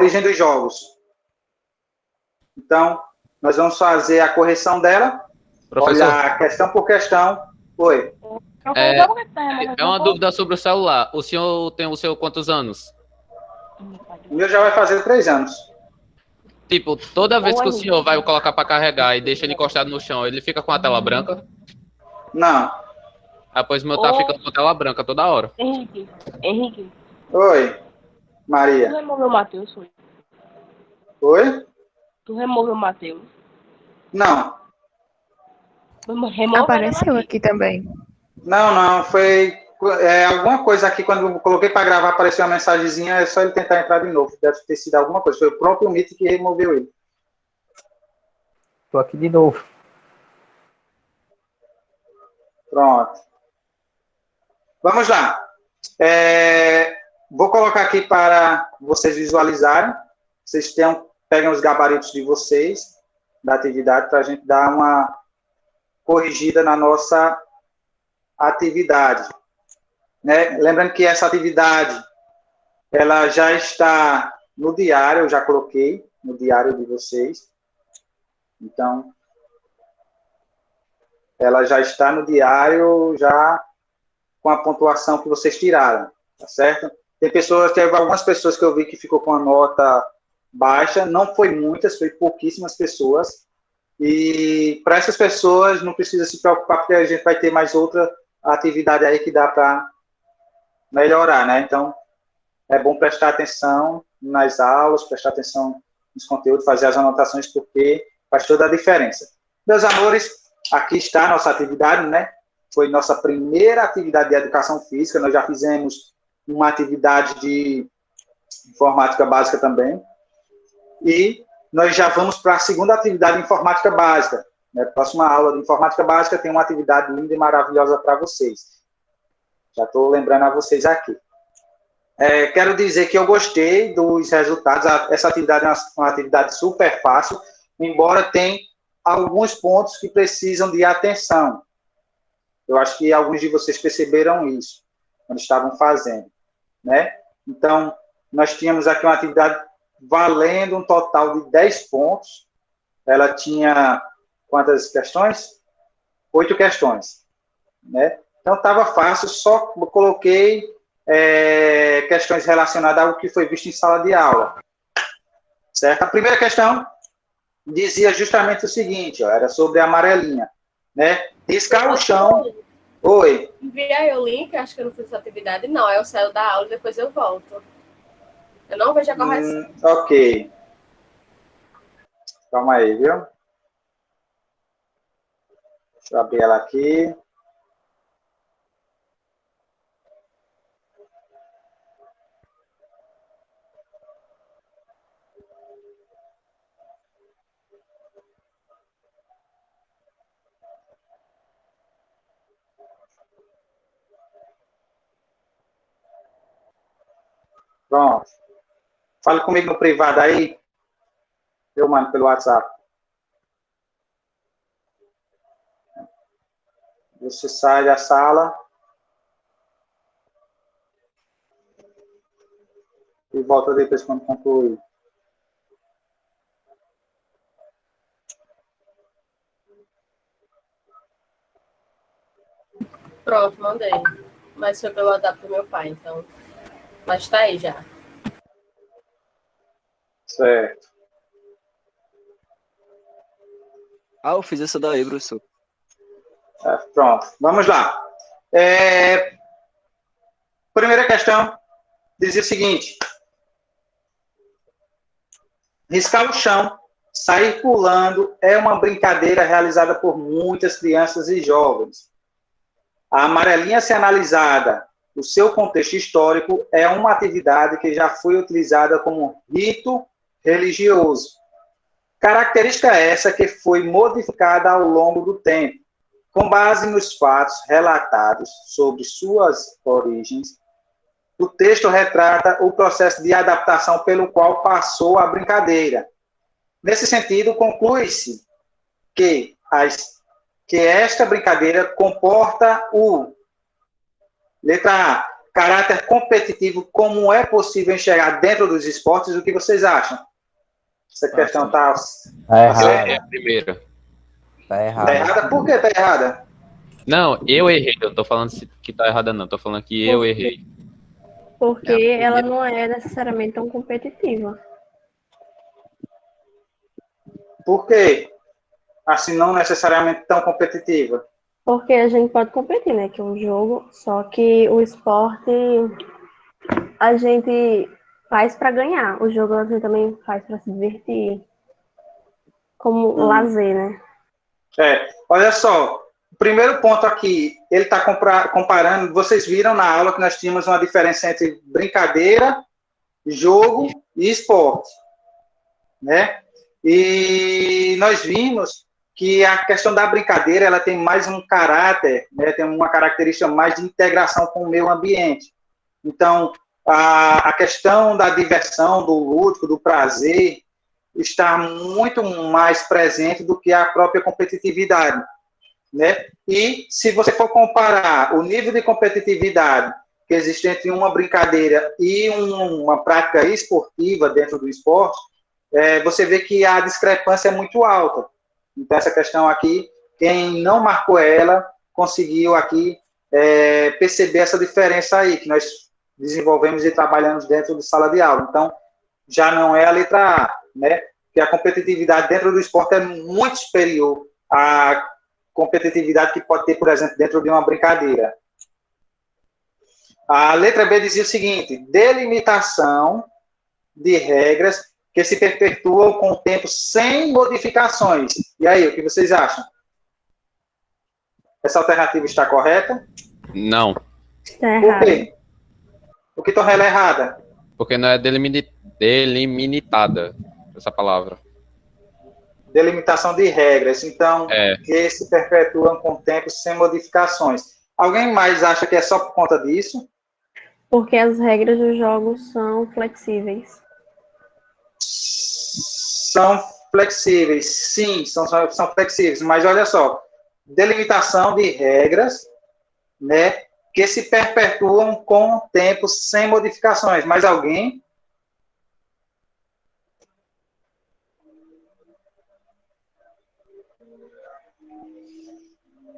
origem dos jogos. Então, nós vamos fazer a correção dela. Professor, Olhar questão por questão. Oi. é uma dúvida sobre o celular. O senhor tem o seu quantos anos? O meu já vai fazer 3 anos. Tipo, toda vez que o senhor vai colocar para carregar e deixa ele encostado no chão, ele fica com a tela branca? Não. Ah, pois o meu tá ficando com a tela branca toda hora. Henrique, Oi, tu Maria. removeu o Matheus, foi? Oi? Tu removeu o Matheus? Não. Remove Apareceu aqui também. Não. Foi alguma coisa aqui, quando eu coloquei para gravar, apareceu uma mensagenzinha, é só ele tentar entrar de novo. Deve ter sido alguma coisa. Foi o próprio Meet que removeu ele. Estou aqui de novo. Pronto. Vamos lá. Vou colocar aqui para vocês visualizarem. Vocês peguem os gabaritos de vocês, da atividade, para a gente dar uma corrigida na nossa atividade. Né? Lembrando que essa atividade, ela já está no diário, eu já coloquei no diário de vocês. Então, ela já está no diário, já com a pontuação que vocês tiraram, tá certo? Teve algumas pessoas que eu vi que ficou com a nota baixa, não foi muitas, foi pouquíssimas pessoas, e para essas pessoas não precisa se preocupar, porque a gente vai ter mais outra atividade aí que dá para melhorar, né? Então, é bom prestar atenção nas aulas, prestar atenção nos conteúdos, fazer as anotações, porque faz toda a diferença. Meus amores, aqui está a nossa atividade, né? Foi nossa primeira atividade de educação física, nós já fizemos uma atividade de informática básica também, e nós já vamos para a segunda atividade de informática básica. Na próxima aula de informática básica tem uma atividade linda e maravilhosa para vocês. Já estou lembrando a vocês aqui. Quero dizer que eu gostei dos resultados. Essa atividade é uma atividade super fácil, embora tenha alguns pontos que precisam de atenção. Eu acho que alguns de vocês perceberam isso quando estavam fazendo, né? Então, nós tínhamos aqui uma atividade valendo um total de 10 pontos. Ela tinha quantas questões? 8 questões, né? Então, estava fácil, só coloquei questões relacionadas ao que foi visto em sala de aula. Certo? A primeira questão dizia justamente o seguinte, ó, era sobre a amarelinha, né? Riscar o chão. Oi. Envia aí o link, acho que eu não fiz essa atividade. Não, eu saio da aula e depois eu volto. Eu não vejo a correção. Ok. Calma aí, viu? Deixa eu abrir ela aqui. Pronto. Fale comigo no privado aí. Eu mando pelo WhatsApp. Você sai da sala e volta depois quando concluir. Pronto, mandei. Mas foi pelo WhatsApp do meu pai, então. Mas tá aí já. Certo. Eu fiz essa daí, professor. Pronto, vamos lá. Primeira questão dizia o seguinte: riscar o chão, sair pulando é uma brincadeira realizada por muitas crianças e jovens. A amarelinha, se analisada o seu contexto histórico, é uma atividade que já foi utilizada como rito religioso. Característica essa que foi modificada ao longo do tempo, com base nos fatos relatados sobre suas origens. O texto retrata o processo de adaptação pelo qual passou a brincadeira. Nesse sentido, conclui-se que esta brincadeira comporta letra A, caráter competitivo, como é possível enxergar dentro dos esportes, o que vocês acham? Essa questão está Tá Eu errado. errei a primeira. Tá errado. tá errada? Por que tá errada? Não, eu errei. Eu tô falando que tá errada, não. Tô falando que eu errei. Porque É, ela não é necessariamente tão competitiva. Por quê? Assim, não necessariamente tão competitiva. Porque a gente pode competir, né? Que é um jogo, só que o esporte a gente faz para ganhar. O jogo a gente também faz para se divertir. Como lazer, né? Olha só, o primeiro ponto aqui, ele está comparando, vocês viram na aula que nós tínhamos uma diferença entre brincadeira, jogo e esporte, né? E nós vimos que a questão da brincadeira, ela tem mais um caráter, né? Tem uma característica mais de integração com o meio ambiente. Então, a questão da diversão, do lúdico, do prazer, está muito mais presente do que a própria competitividade, né? E se você for comparar o nível de competitividade que existe entre uma brincadeira e uma prática esportiva dentro do esporte, você vê que a discrepância é muito alta. Então, essa questão aqui, quem não marcou ela, conseguiu aqui perceber essa diferença aí, que nós desenvolvemos e trabalhamos dentro de sala de aula. Então, já não é a letra A, né? Que a competitividade dentro do esporte é muito superior à competitividade que pode ter, por exemplo, dentro de uma brincadeira. A letra B dizia o seguinte: delimitação de regras que se perpetuam com o tempo sem modificações. E aí, o que vocês acham? Essa alternativa está correta? Não, Está Por errado. quê? O que torna ela errada? porque não é delimitada essa palavra. Delimitação de regras. Então, É. que se perpetuam com o tempo sem modificações. Alguém mais acha que é só por conta disso? Porque as regras do jogo são flexíveis. São flexíveis, sim, são flexíveis, mas olha só, delimitação de regras, né, que se perpetuam com o tempo sem modificações. Mais alguém?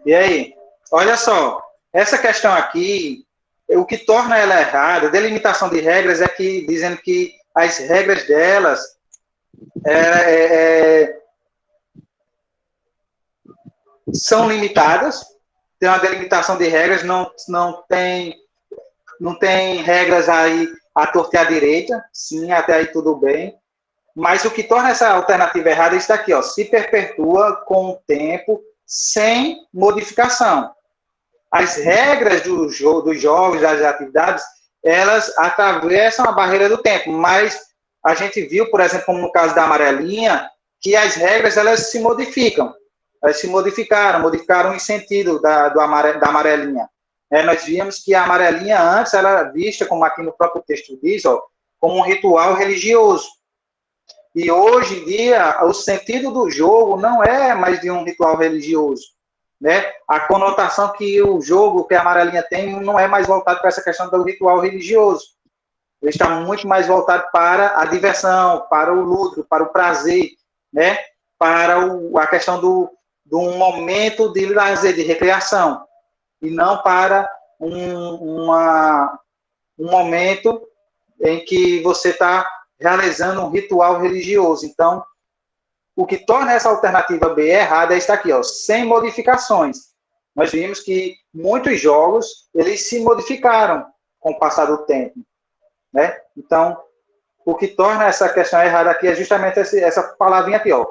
E aí? Olha só, essa questão aqui, o que torna ela errada, delimitação de regras é que dizendo que as regras delas são limitadas, tem uma delimitação de regras, não tem regras aí à torta e à direita, sim, até aí tudo bem, mas o que torna essa alternativa errada é isso aqui, ó, se perpetua com o tempo sem modificação. As regras dos jogos, das atividades, elas atravessam a barreira do tempo, mas a gente viu, por exemplo, como no caso da amarelinha, que as regras elas se modificam. Elas se modificaram em sentido da amarelinha. Nós vimos que a amarelinha antes era vista, como aqui no próprio texto diz, ó, como um ritual religioso. E hoje em dia, o sentido do jogo não é mais de um ritual religioso, né? A conotação que o jogo, que a amarelinha tem, não é mais voltado para essa questão do ritual religioso. Ele está muito mais voltado para a diversão, para o lúdico, para o prazer, né? Para a questão do momento de lazer, de recreação, e não para um momento em que você está realizando um ritual religioso. Então, o que torna essa alternativa B errada é isso aqui, ó, sem modificações. Nós vimos que muitos jogos, eles se modificaram com o passar do tempo, né? Então, o que torna essa questão errada aqui é justamente essa palavrinha aqui, ó.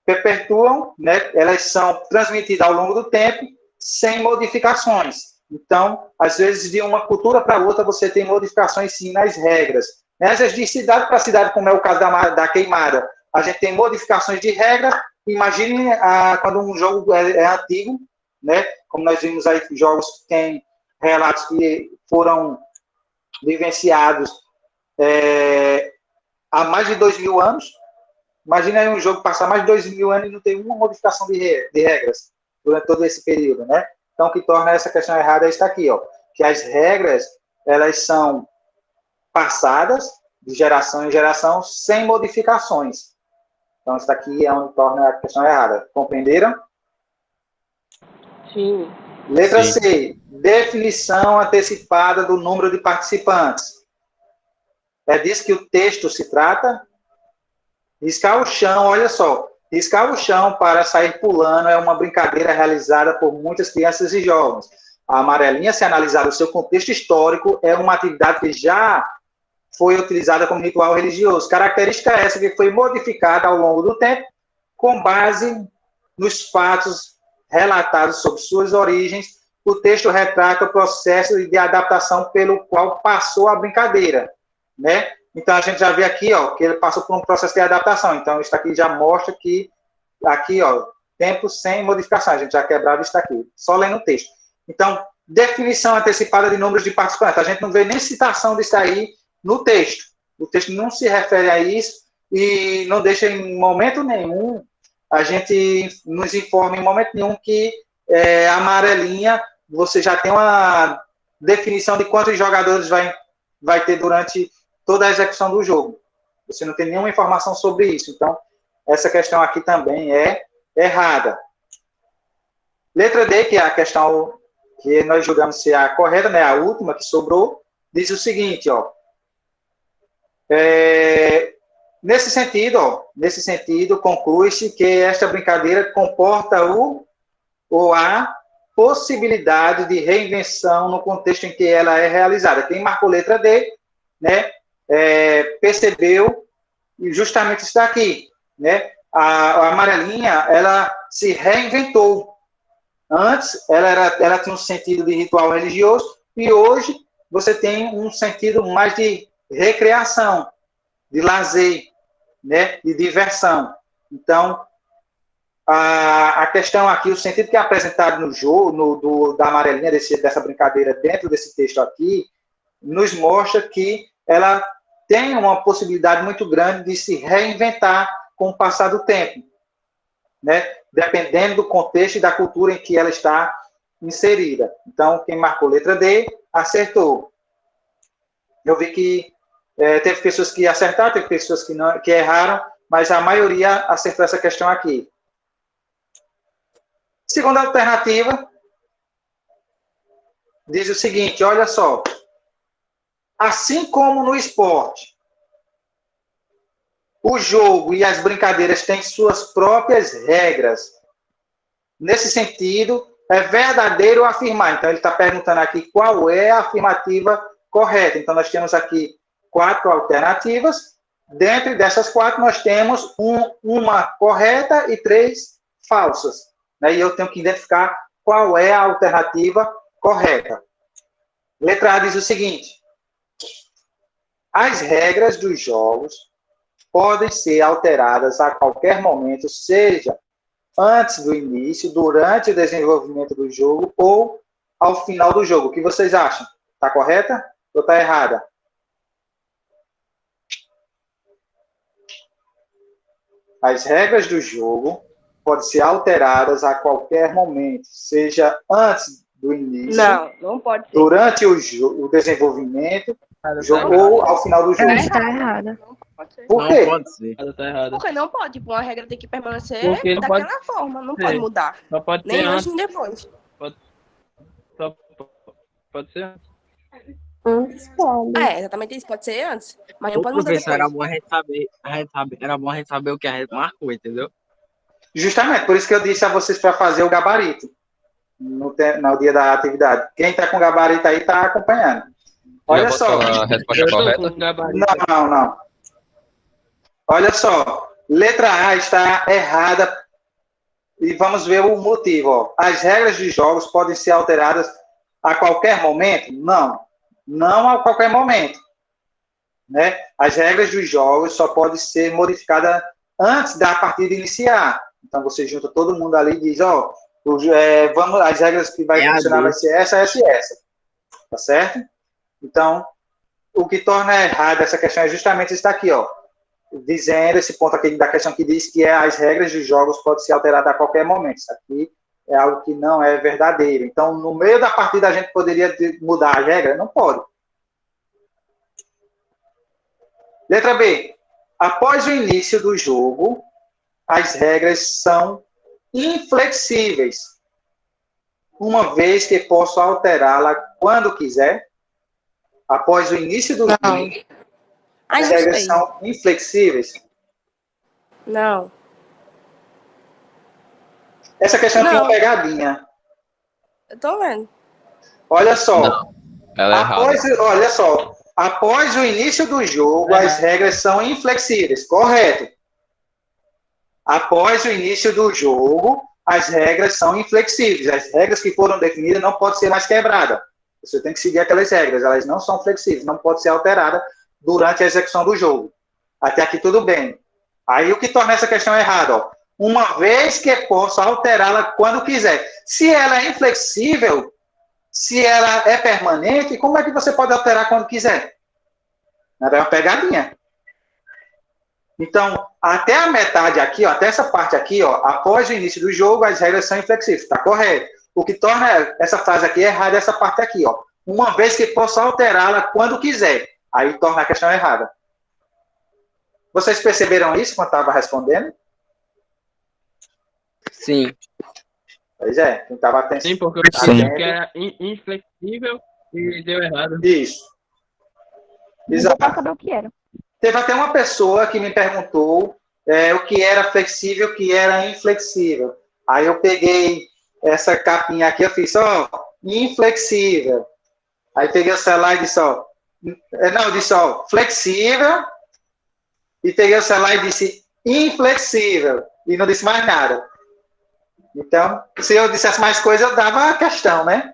Perpetuam, né? Elas são transmitidas ao longo do tempo, sem modificações. Então, às vezes, de uma cultura para outra, você tem modificações, sim, nas regras. Às vezes, de cidade para cidade, como é o caso da queimada, a gente tem modificações de regra. Imagine quando um jogo é antigo, né? Como nós vimos aí, jogos que têm relatos que foram vivenciados há mais de 2.000 anos. Imagina aí um jogo passar mais de 2.000 anos e não ter uma modificação de regras durante todo esse período, né? Então, o que torna essa questão errada é isso aqui, ó. que as regras, elas são passadas de geração em geração sem modificações. Então, isso daqui é onde torna a questão errada. Compreenderam? Sim. Letra Sim. C. Definição antecipada do número de participantes. É disso que o texto se trata? Riscar o chão, olha só. Riscar o chão para sair pulando é uma brincadeira realizada por muitas crianças e jovens. A amarelinha, se analisar o seu contexto histórico, é uma atividade que já foi utilizada como ritual religioso. Característica essa que foi modificada ao longo do tempo, com base nos fatos relatados sobre suas origens. O texto retrata o processo de adaptação pelo qual passou a brincadeira, né? Então, a gente já vê aqui, ó, que ele passou por um processo de adaptação. Então, isso aqui já mostra que, aqui, ó, tempo sem modificação. A gente já quebrava isso aqui, só lendo o texto. Então, definição antecipada de números de participantes. A gente não vê nem citação disso aí no texto. O texto não se refere a isso e não deixa em momento nenhum, a gente nos informa em momento nenhum que a amarelinha, você já tem uma definição de quantos jogadores vai ter durante toda a execução do jogo. Você não tem nenhuma informação sobre isso. Então, essa questão aqui também é errada. Letra D, que é a questão que nós julgamos ser a correta, né, a última que sobrou, diz o seguinte, ó. Nesse sentido, conclui-se que esta brincadeira comporta a possibilidade de reinvenção no contexto em que ela é realizada. Quem marcou letra D, né, percebeu justamente isso daqui, né? A amarelinha, ela se reinventou. Antes, ela tinha um sentido de ritual religioso e hoje você tem um sentido mais de recreação, de lazer, né, de diversão. Então, a questão aqui, o sentido que é apresentado no jogo, da amarelinha, dessa brincadeira dentro desse texto aqui, nos mostra que ela tem uma possibilidade muito grande de se reinventar com o passar do tempo, né? Dependendo do contexto e da cultura em que ela está inserida. Então, quem marcou letra D, acertou. Eu vi que teve pessoas que acertaram, teve pessoas que erraram, mas a maioria acertou essa questão aqui. Segunda alternativa, diz o seguinte, olha só. Assim como no esporte, o jogo e as brincadeiras têm suas próprias regras. Nesse sentido, é verdadeiro afirmar. Então, ele está perguntando aqui qual é a afirmativa correta. Então, nós temos aqui 4 alternativas. Dentro dessas 4, nós temos uma correta e 3 falsas. Né? E eu tenho que identificar qual é a alternativa correta. Letra A diz o seguinte. As regras dos jogos podem ser alteradas a qualquer momento, seja antes do início, durante o desenvolvimento do jogo ou ao final do jogo. O que vocês acham? Está correta ou está errada? As regras do jogo podem ser alteradas a qualquer momento, seja antes do início, Não pode ser. durante o desenvolvimento do jogo ou ao final do jogo. Está errada. Pode ser. Por quê? Não pode ser. Tá errado. Porque não pode. Uma regra tem que permanecer Porque não daquela pode forma. Não ser. pode mudar. Só pode Nem ser antes, antes. nem depois. Só pode ser antes. Antes pode. Exatamente isso. Pode ser antes. Mas não Ô, pode mudar professor, era depois. bom era bom a gente saber o que a gente marcou, entendeu? Justamente, por isso que eu disse a vocês para fazer o gabarito no dia da atividade. Quem está com gabarito aí está acompanhando. Olha Já posso só. falar a resposta correta? Não. Olha só. Letra A está errada. E vamos ver o motivo. Ó. As regras de jogos podem ser alteradas a qualquer momento? Não a qualquer momento. Né? As regras dos jogos só podem ser modificadas antes da partida iniciar. Então, você junta todo mundo ali e diz, ó, as regras que vai funcionar vai ser essa. Tá certo? Então, o que torna errado essa questão é justamente isso daqui, ó. Dizendo esse ponto aqui da questão que diz que as regras dos jogos podem ser alteradas a qualquer momento. Isso aqui é algo que não é verdadeiro. Então, no meio da partida, a gente poderia mudar a regra? Não pode. Letra B. Após o início do jogo, as regras são inflexíveis, uma vez que posso alterá-la quando quiser. Após o início do jogo, Ai, as não regras sei. são inflexíveis. Não. Essa questão tem uma Não. pegadinha. Eu tô vendo. Olha só. Não, ela é errada. Olha só. Após o início do jogo, as regras são inflexíveis. Correto. Após o início do jogo, as regras são inflexíveis. As regras que foram definidas não podem ser mais quebradas. Você tem que seguir aquelas regras. Elas não são flexíveis, não pode ser alterada durante a execução do jogo. Até aqui tudo bem. Aí o que torna essa questão errada? Ó. Uma vez que posso alterá-la quando quiser. Se ela é inflexível, se ela é permanente, como é que você pode alterar quando quiser? É uma pegadinha. Então, até a metade aqui, ó, até essa parte aqui, ó, após o início do jogo, as regras são inflexíveis. Está correto. O que torna essa frase aqui errada é essa parte aqui, ó. Uma vez que posso alterá-la quando quiser. Aí torna a questão errada. Vocês perceberam isso quando estava respondendo? Sim. Pois é, quem estava atento. Sim, porque eu disse que era inflexível e deu errado. Isso. Não deu pra saber o que era. Teve até uma pessoa que me perguntou o que era flexível, o que era inflexível. Aí eu peguei essa capinha aqui, eu fiz, ó, inflexível. Aí peguei o celular e disse, ó, não, eu disse, ó, flexível, e peguei o celular e disse inflexível, e não disse mais nada. Então, se eu dissesse mais coisa, eu dava a questão, né?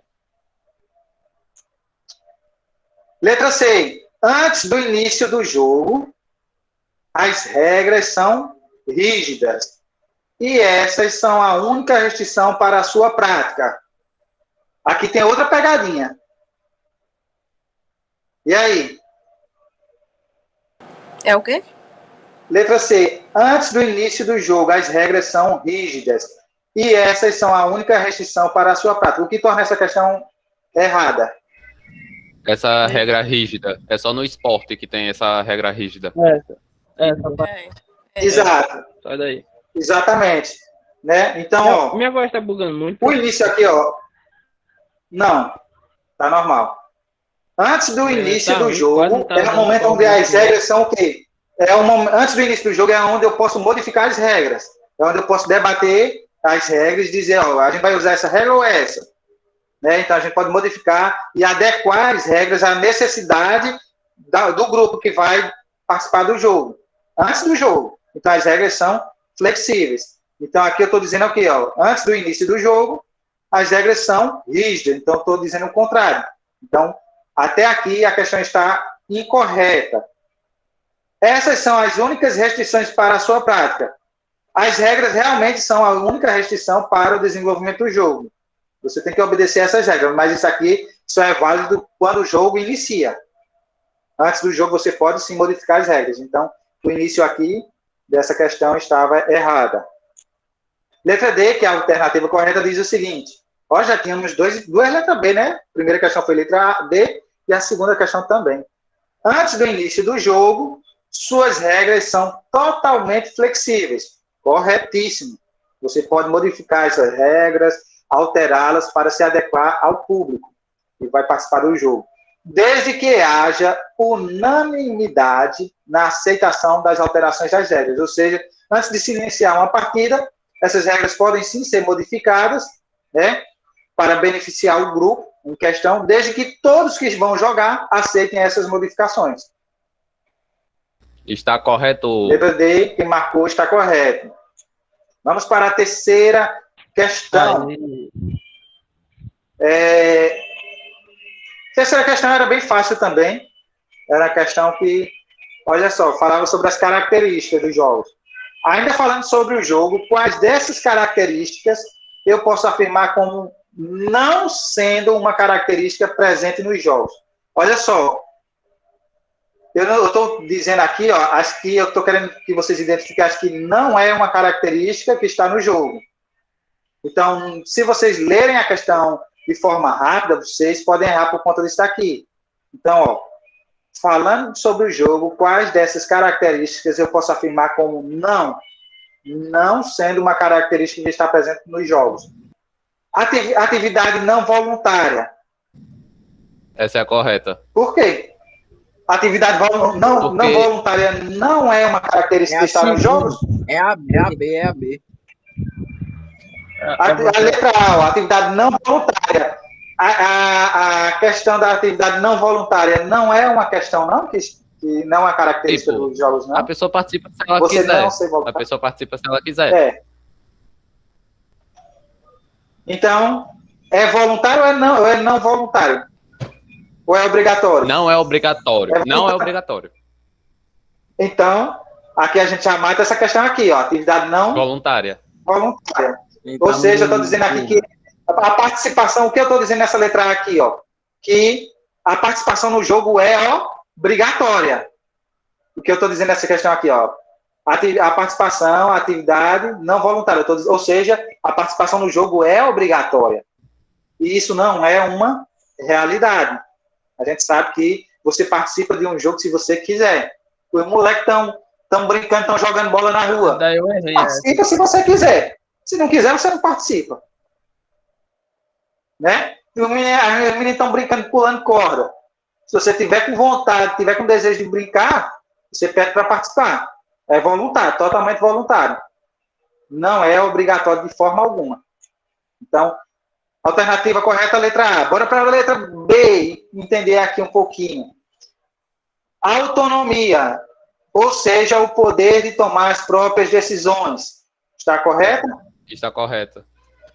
Letra C. Antes do início do jogo, as regras são rígidas. E essas são a única restrição para a sua prática. Aqui tem outra pegadinha. E aí? É o quê? Letra C. Antes do início do jogo, as regras são rígidas. E essas são a única restrição para a sua prática. O que torna essa questão errada? Essa regra rígida. É só no esporte que tem essa regra rígida. Exato. Sai daí. Exatamente. Né? Então, ó, Minha voz tá bugando muito. o início aqui, ó. Não. Tá normal. Antes do início do jogo, é o momento onde as regras são o quê? Antes do início do jogo é onde eu posso modificar as regras. É onde eu posso debater as regras e dizer, ó, a gente vai usar essa regra ou essa? Né? Então, a gente pode modificar e adequar as regras à necessidade do grupo que vai participar do jogo. Antes do jogo. Então, as regras são flexíveis. Então, aqui eu estou dizendo aqui, ó, antes do início do jogo, as regras são rígidas. Então, estou dizendo o contrário. Então, até aqui a questão está incorreta. Essas são as únicas restrições para a sua prática. As regras realmente são a única restrição para o desenvolvimento do jogo. Você tem que obedecer essas regras, mas isso aqui só é válido quando o jogo inicia. Antes do jogo você pode sim modificar as regras. Então, o início aqui dessa questão estava errada. Letra D, que é a alternativa correta, diz o seguinte. Ó, já tínhamos duas letras B, né? A primeira questão foi letra D e a segunda questão também. Antes do início do jogo, suas regras são totalmente flexíveis. Corretíssimo. Você pode modificar essas regras, alterá-las para se adequar ao público que vai participar do jogo. Desde que haja unanimidade na aceitação das alterações das regras. Ou seja, antes de se iniciar uma partida, essas regras podem sim ser modificadas, né, para beneficiar o grupo em questão, desde que todos que vão jogar aceitem essas modificações. Está correto. Letra D, quem marcou está correto. Vamos para a terceira questão. Terceira questão era bem fácil também. Era a questão que, olha só, falava sobre as características dos jogos. Ainda falando sobre o jogo, quais dessas características eu posso afirmar como não sendo uma característica presente nos jogos? Olha só. Eu estou dizendo aqui, ó, as que eu estou querendo que vocês identifiquem, as que não é uma característica que está no jogo. Então, se vocês lerem a questão de forma rápida, vocês podem errar por conta disso aqui. Então, ó, falando sobre o jogo, quais dessas características eu posso afirmar como não sendo uma característica que está presente nos jogos? Atividade não voluntária. Essa é a correta. Por quê? Atividade não voluntária não é uma característica que está nos jogos? É a B. A letra A, atividade não voluntária. A questão da atividade não voluntária não é uma questão, não? Que não é uma característica dos jogos, não? A pessoa participa se ela Você quiser. não ser voluntário. A pessoa participa se ela quiser. É. Então, é voluntário ou é não voluntário? Ou é obrigatório? Não é obrigatório. Não é obrigatório. Então, aqui a já mata essa questão aqui, ó. Atividade não Voluntária. voluntária. Então, Ou seja, eu estou dizendo aqui que a participação, o que eu estou dizendo nessa letra A aqui, ó, que a participação no jogo é obrigatória. O que eu estou dizendo nessa questão aqui, ó, a participação, a atividade não voluntária. Ou seja, a participação no jogo é obrigatória. E isso não é uma realidade. A gente sabe que você participa de um jogo se você quiser. Os moleques estão brincando, estão jogando bola na rua. Daí eu errei. Participa se você quiser. Se não quiser, você não participa. Né? E os meninos estão brincando, pulando corda. Se você tiver com vontade, tiver com desejo de brincar, você pede para participar. É voluntário, totalmente voluntário. Não é obrigatório de forma alguma. Então, alternativa correta, letra A. Bora para a letra B, entender aqui um pouquinho. Autonomia, ou seja, o poder de tomar as próprias decisões. Está correto? Está correta.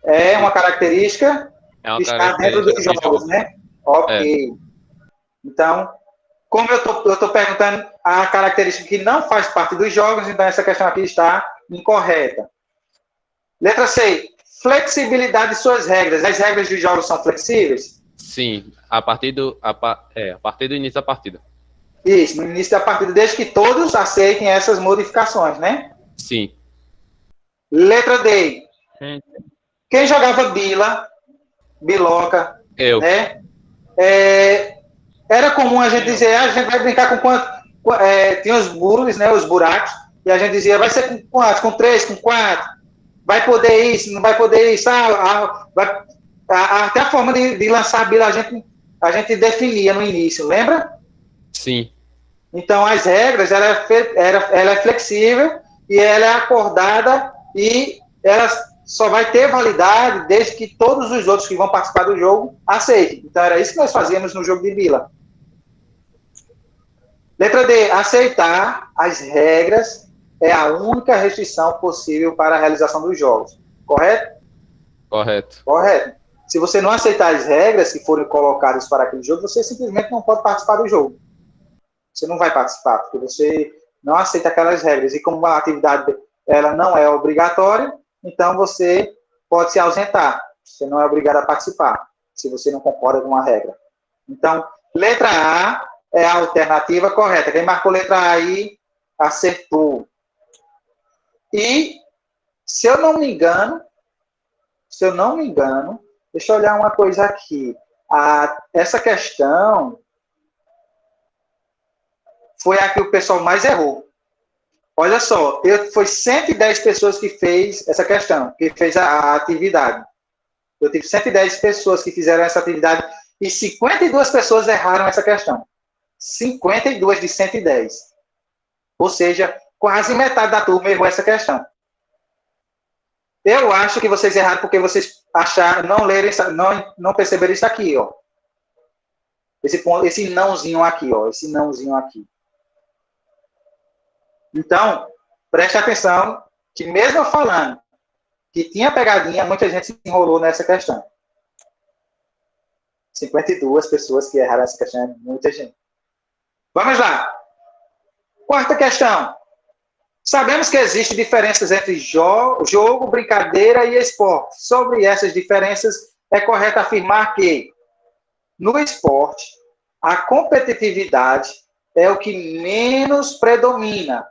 É uma característica É uma que está dentro dos jogos, né? Ok. Então, como eu estou perguntando a característica que não faz parte dos jogos, então essa questão aqui está incorreta. Letra C. Flexibilidade de suas regras. As regras dos jogos são flexíveis? Sim, a partir do início da partida. Isso, no início da partida, desde que todos aceitem essas modificações, né? Sim. Letra D. Quem jogava biloca, Eu. né? Era comum a gente dizer, a gente vai brincar com quanto? Tinha os burros, né? Os buracos, e a gente dizia, vai ser com quantos? Com 3, com 4? Vai poder isso, não vai poder isso? Até a forma de lançar a bila a gente definia no início, lembra? Sim. Então, as regras, ela é flexível e ela é acordada e ela só vai ter validade desde que todos os outros que vão participar do jogo aceitem. Então, era isso que nós fazíamos no jogo de bila. Letra D. Aceitar as regras é a única restrição possível para a realização dos jogos. Correto? Correto. Correto. Se você não aceitar as regras que forem colocadas para aquele jogo, você simplesmente não pode participar do jogo. Você não vai participar, porque você não aceita aquelas regras. E como a atividade ela não é obrigatória, então você pode se ausentar. Você não é obrigado a participar, se você não concorda com uma regra. Então, letra A é a alternativa correta. Quem marcou letra A aí, acertou. E, se eu não me engano, deixa eu olhar uma coisa aqui. Essa questão foi a que o pessoal mais errou. Olha só, foi 110 pessoas que fez essa questão, que fez a atividade. Eu tive 110 pessoas que fizeram essa atividade e 52 pessoas erraram essa questão. 52 de 110. Ou seja, quase metade da turma errou essa questão. Eu acho que vocês erraram porque vocês acharam, não perceberam isso aqui, ó. Esse nãozinho aqui, ó. Esse nãozinho aqui. Então, preste atenção que mesmo eu falando que tinha pegadinha, muita gente se enrolou nessa questão. 52 pessoas que erraram essa questão, é muita gente. Vamos lá. Quarta questão. Sabemos que existem diferenças entre jogo, brincadeira e esporte. Sobre essas diferenças, é correto afirmar que, no esporte, a competitividade é o que menos predomina.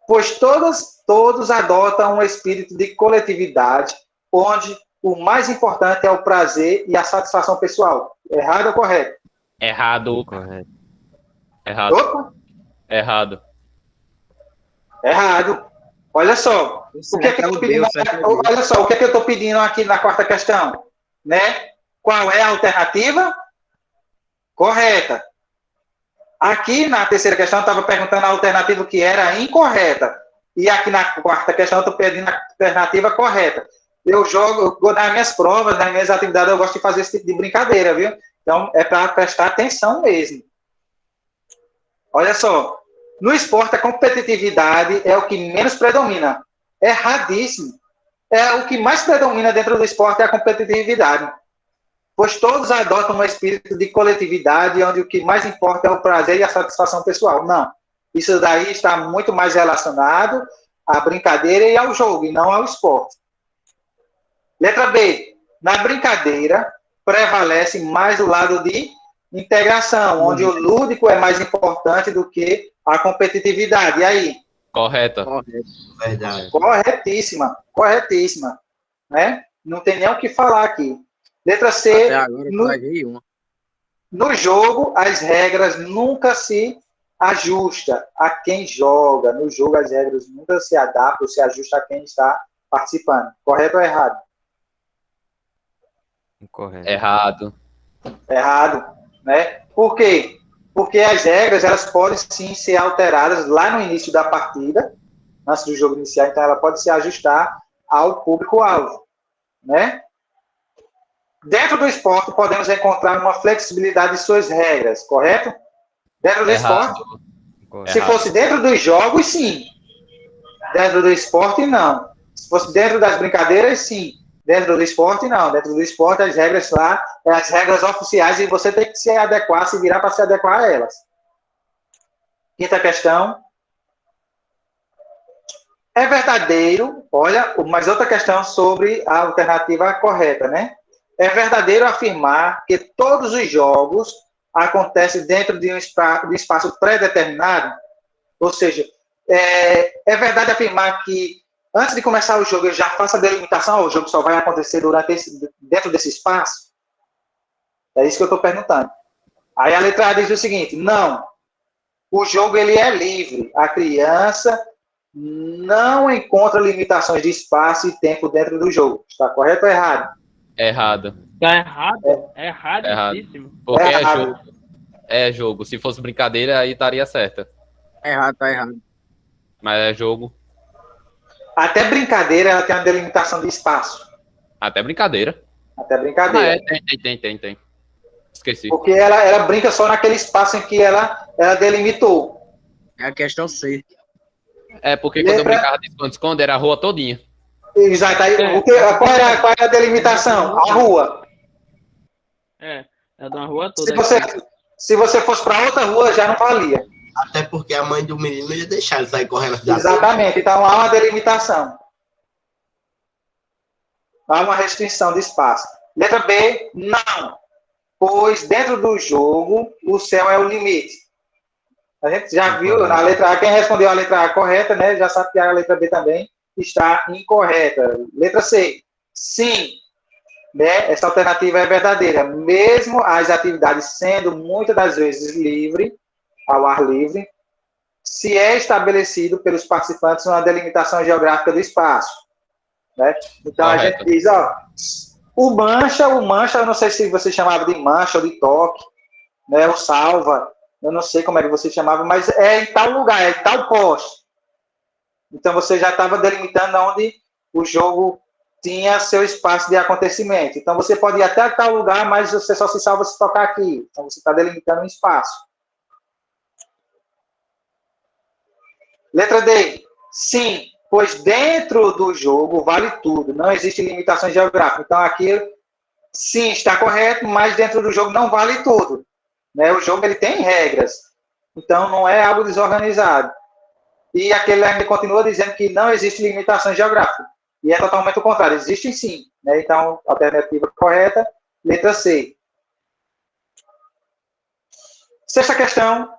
pois todos adotam um espírito de coletividade, onde o mais importante é o prazer e a satisfação pessoal. Errado ou correto? Errado. Correto. Errado. Opa! Errado. Errado. Olha só. O que é que eu tô pedindo? Olha só, o que é que eu estou pedindo aqui na quarta questão? Né? Qual é a alternativa? Correta. Aqui na terceira questão, eu estava perguntando a alternativa que era incorreta. E aqui na quarta questão, eu estou pedindo a alternativa correta. Nas minhas provas, nas minhas atividades, eu gosto de fazer esse tipo de brincadeira, viu? Então, é para prestar atenção mesmo. Olha só. No esporte, a competitividade é o que menos predomina. Erradíssimo. O que mais predomina dentro do esporte é a competitividade. Pois todos adotam um espírito de coletividade, onde o que mais importa é o prazer e a satisfação pessoal. Não. Isso daí está muito mais relacionado à brincadeira e ao jogo, e não ao esporte. Letra B. Na brincadeira, prevalece mais o lado de integração, onde o lúdico é mais importante do que a competitividade. E aí? Correta. Verdade. Corretíssima. Né? Não tem nem o que falar aqui. Letra C. Até agora eu paguei uma. No jogo, as regras nunca se ajustam a quem joga. No jogo, as regras nunca se adaptam, se ajustam a quem está participando. Correto ou errado? Incorreto. Errado. Errado. Né? Por quê? Porque as regras, elas podem sim ser alteradas lá no início da partida, antes do jogo iniciar, então ela pode se ajustar ao público-alvo. Né? Dentro do esporte, podemos encontrar uma flexibilidade de suas regras, correto? Dentro do Errado. esporte? Incorreto. Se fosse dentro dos jogos, sim. Dentro do esporte, não. Se fosse dentro das brincadeiras, sim. Dentro do esporte, não. Dentro do esporte, as regras lá, as regras oficiais, e você tem que se adequar, se virar para se adequar a elas. Quinta questão. É verdadeiro, olha, mas outra questão sobre a alternativa correta, né? É verdadeiro afirmar que todos os jogos acontecem dentro de um espaço pré-determinado? Ou seja, é verdade afirmar que antes de começar o jogo eu já faço a delimitação, o jogo só vai acontecer dentro desse espaço? É isso que eu estou perguntando. Aí a letra A diz o seguinte: não, o jogo ele é livre, a criança não encontra limitações de espaço e tempo dentro do jogo. Está correto ou errado? Errado. Tá errado? É erradíssimo. Porque é Errado. jogo. É jogo. Se fosse brincadeira, aí estaria certa. Errado, tá errado. Mas é jogo. Até brincadeira ela tem uma delimitação de espaço. Até brincadeira. Até Ah, brincadeira. tem. Esqueci. Porque ela brinca só naquele espaço em que ela delimitou. É a questão C. É porque quando eu brincava de esconde-esconde, era a rua todinha. Exato. Aí, qual é a delimitação? A rua. É da rua Se toda. se você fosse para outra rua, já não valia. Até porque a mãe do menino não ia deixar ele sair correndo na cidade. Exatamente. Então, há uma delimitação. Há uma restrição de espaço. Letra B, não. Pois dentro do jogo, o céu é o limite. A gente já viu na letra A, quem respondeu a letra A correta, né? Já sabe que a letra B também está incorreta. Letra C, sim. Né? Essa alternativa é verdadeira. Mesmo as atividades sendo muitas das vezes livre, ao ar livre, se é estabelecido pelos participantes uma delimitação geográfica do espaço. Né? Então a gente diz, ó, o mancha, eu não sei se você chamava de mancha ou de toque, né? O salva, eu não sei como é que você chamava, mas é em tal lugar, é em tal poste. Então você já estava delimitando onde o jogo tinha seu espaço de acontecimento. Então você pode ir até tal lugar, mas você só se salva se tocar aqui. Então você está delimitando um espaço. Letra D. Sim, pois dentro do jogo vale tudo. Não existe limitação geográfica. Então aqui, sim, está correto, mas dentro do jogo não vale tudo. Né? O jogo ele tem regras. Então não é algo desorganizado. E aquele ainda continua dizendo que não existe limitação geográfica. E é totalmente o contrário. Existem sim. Né? Então, alternativa correta, letra C. Sexta questão.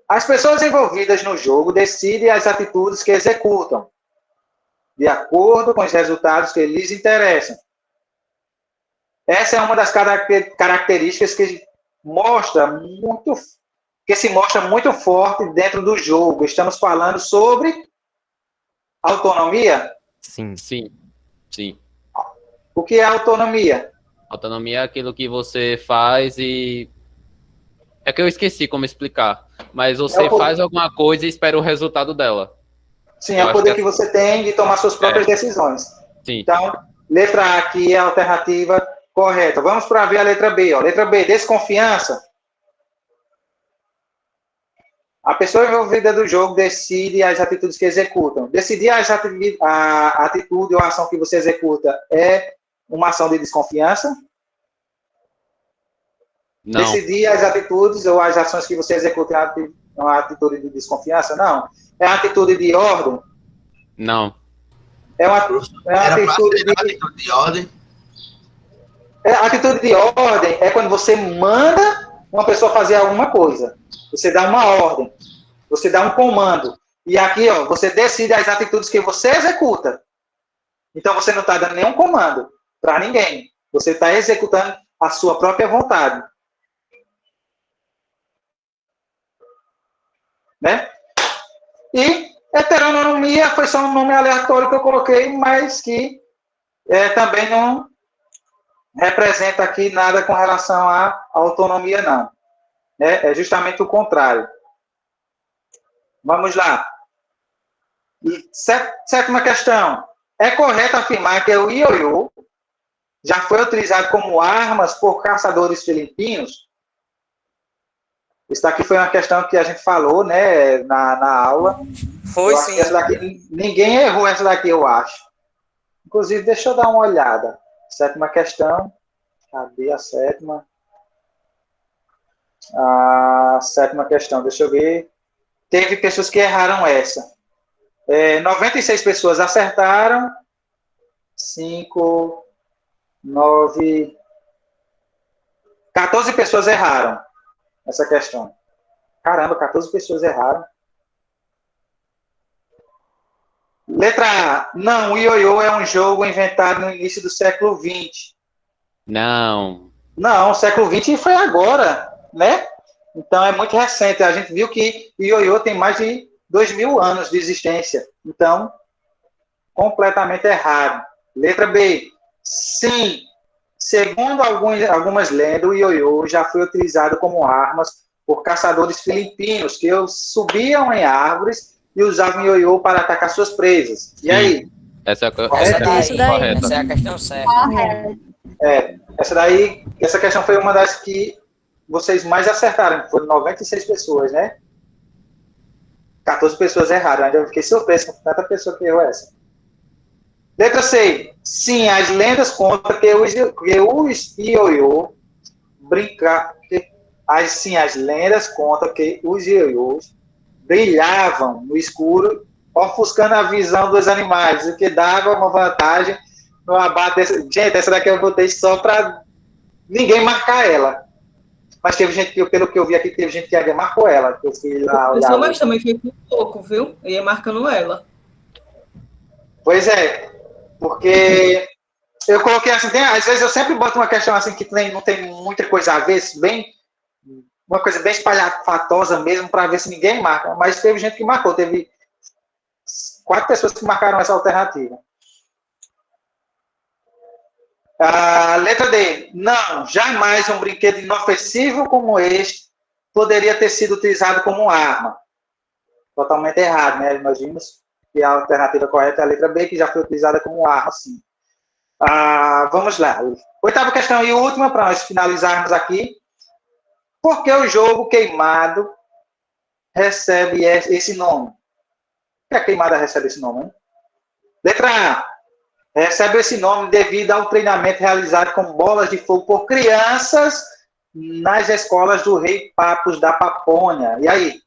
As pessoas envolvidas no jogo decidem as atitudes que executam, de acordo com os resultados que lhes interessam. Essa é uma das características que se mostra muito forte dentro do jogo. Estamos falando sobre autonomia? Sim. Sim. O que é autonomia? Autonomia é aquilo que você faz e... É que eu esqueci como explicar. Mas você faz alguma coisa e espera o resultado dela. Sim, é o poder que você tem de tomar suas próprias decisões. Sim. Então, letra A aqui é a alternativa correta. Vamos para ver a letra B. Ó. Letra B, desconfiança. A pessoa envolvida do jogo decide as atitudes que executam. Decidir a atitude ou a ação que você executa é uma ação de desconfiança? Não. Decidir as atitudes ou as ações que você executa é uma atitude de desconfiança? Não. É uma atitude de ordem? Não. É uma atitude de ordem. A atitude de ordem é quando você manda uma pessoa fazer alguma coisa. Você dá uma ordem. Você dá um comando. E aqui, ó, você decide as atitudes que você executa. Então, você não está dando nenhum comando para ninguém. Você está executando a sua própria vontade. Né? E heteronomia foi só um nome aleatório que eu coloquei, mas que também não representa aqui nada com relação à autonomia, não. É justamente o contrário. Vamos lá. Sétima questão. É correto afirmar que o ioiô já foi utilizado como armas por caçadores filipinos? Isso aqui foi uma questão que a gente falou, né, na aula. Foi, sim. Essa daqui, ninguém errou essa daqui, eu acho. Inclusive, deixa eu dar uma olhada. Sétima questão. Cadê a sétima? A sétima questão, deixa eu ver. Teve pessoas que erraram essa. 96 pessoas acertaram. 5, 9... 14 pessoas erraram essa questão. Caramba, 14 pessoas erraram. Letra A. Não, o ioiô é um jogo inventado no início do século XX. Não. Não, o século XX foi agora, né? Então é muito recente. A gente viu que o ioiô tem mais de 2.000 anos de existência. Então, completamente errado. Letra B. Sim. Segundo algumas lendas, o ioiô já foi utilizado como armas por caçadores filipinos que subiam em árvores e usavam o ioiô para atacar suas presas. E aí? Essa é a correta. Essa é a questão certa. Essa questão foi uma das que vocês mais acertaram. Foram 96 pessoas, né? 14 pessoas erraram. Ainda fiquei surpreso com tanta pessoa que errou essa. Letra C. Sim, as lendas contam que os ioiô as lendas contam que os ioiôs brilhavam no escuro, ofuscando a visão dos animais, o que dava uma vantagem no abate dessa... Gente, essa daqui eu botei só para ninguém marcar ela. Mas teve gente que, pelo que eu vi aqui, teve gente que ainda marcou ela. Que eu fui lá olhar. Mas também fiquei um pouco, viu? Eu ia marcando ela. Pois é, porque eu coloquei assim, às vezes eu sempre boto uma questão assim que não tem muita coisa a ver, uma coisa bem espalhafatosa mesmo, para ver se ninguém marca. Mas teve gente que marcou, teve 4 pessoas que marcaram essa alternativa. Letra D. Não, jamais um brinquedo inofensivo como este poderia ter sido utilizado como arma. Totalmente errado, né? Nós vimos que a alternativa correta é a letra B, que já foi utilizada como arma, sim. Vamos lá. Oitava questão e última, para nós finalizarmos aqui. Por que o jogo queimado recebe esse nome? Por que a queimada recebe esse nome, hein? Letra A. Recebe esse nome devido ao treinamento realizado com bolas de fogo por crianças nas escolas do Rei Papos da Papônia. E aí?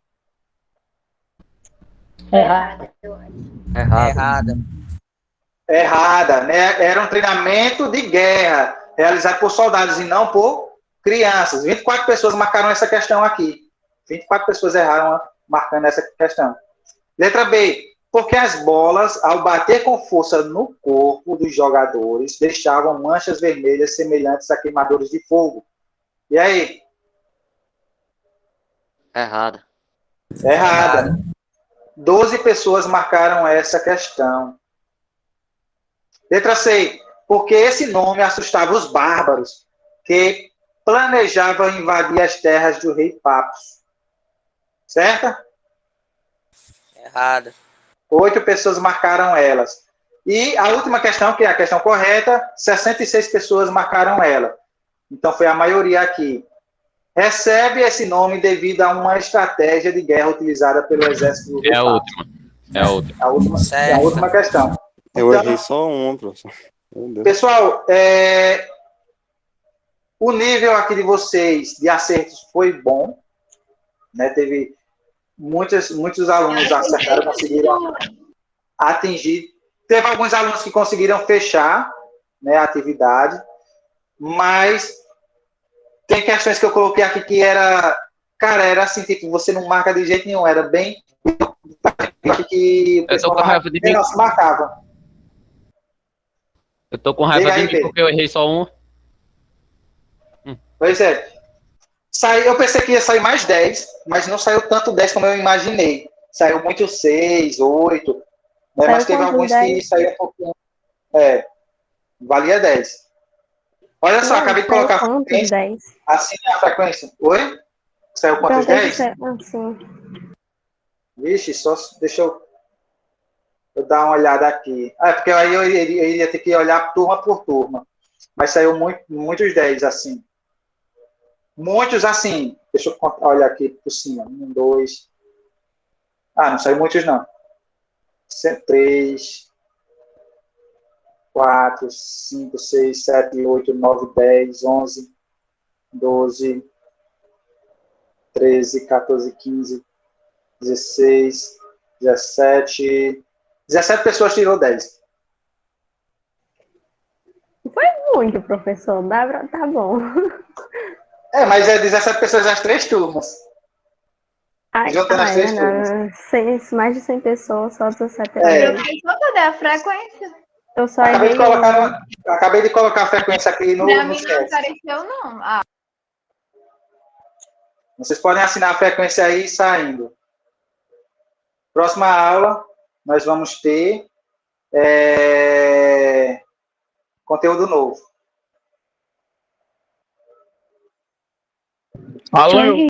Errada, né? Era um treinamento de guerra realizado por soldados e não por crianças. 24 pessoas marcaram essa questão aqui. 24 pessoas erraram marcando essa questão. Letra B. Porque as bolas, ao bater com força no corpo dos jogadores, deixavam manchas vermelhas semelhantes a queimadores de fogo. E aí? Errado. Errada. 12 pessoas marcaram essa questão. Letra C. Porque esse nome assustava os bárbaros que planejavam invadir as terras do rei Papos. Certo? Errado. 8 pessoas marcaram elas. E a última questão, que é a questão correta, 66 pessoas marcaram ela. Então foi a maioria aqui. Recebe esse nome devido a uma estratégia de guerra utilizada pelo exército do rei É a Papos. última. É a última. É a última questão. Eu Então, errei só uma, professor. Meu Deus. pessoal, o nível aqui de vocês de acertos foi bom, né? Teve muitos alunos acertaram, conseguiram atingir. Teve alguns alunos que conseguiram fechar, né, a atividade, mas tem questões que eu coloquei aqui que era assim, tipo, você não marca de jeito nenhum, era bem que o pessoal marcava. Eu tô com raiva de mim porque eu errei só um. Pois é. Eu pensei que ia sair mais 10, mas não saiu tanto 10 como eu imaginei. Saiu muito 6, 8, né? Mas teve alguns 10? Que saíram um pouquinho. Valia 10. Olha só, acabei de colocar a frequência. 10? Assim a frequência. Oi? Saiu quantos 10? Assim. Vixe, só deixa eu dar uma olhada aqui. Porque aí eu iria ter que olhar turma por turma. Mas saiu muitos 10, assim. Muitos, assim. Deixa eu olhar aqui por cima. 1, 2. Não saiu muitos, não. 3, 4, 5, 6, 7, 8, 9, 10, 11, 12, 13, 14, 15, 16, 17. 17 pessoas tirou 10. Foi muito, professor. Tá bom. Mas 17 pessoas nas 3 turmas. Juntando as 3 turmas. Mais de 100 pessoas, só 17 Cadê a frequência? Eu só acabei de colocar a frequência aqui no Pra mim chat. não apareceu, não. Vocês podem assinar a frequência aí saindo. Próxima aula, nós vamos ter conteúdo novo. Valeu!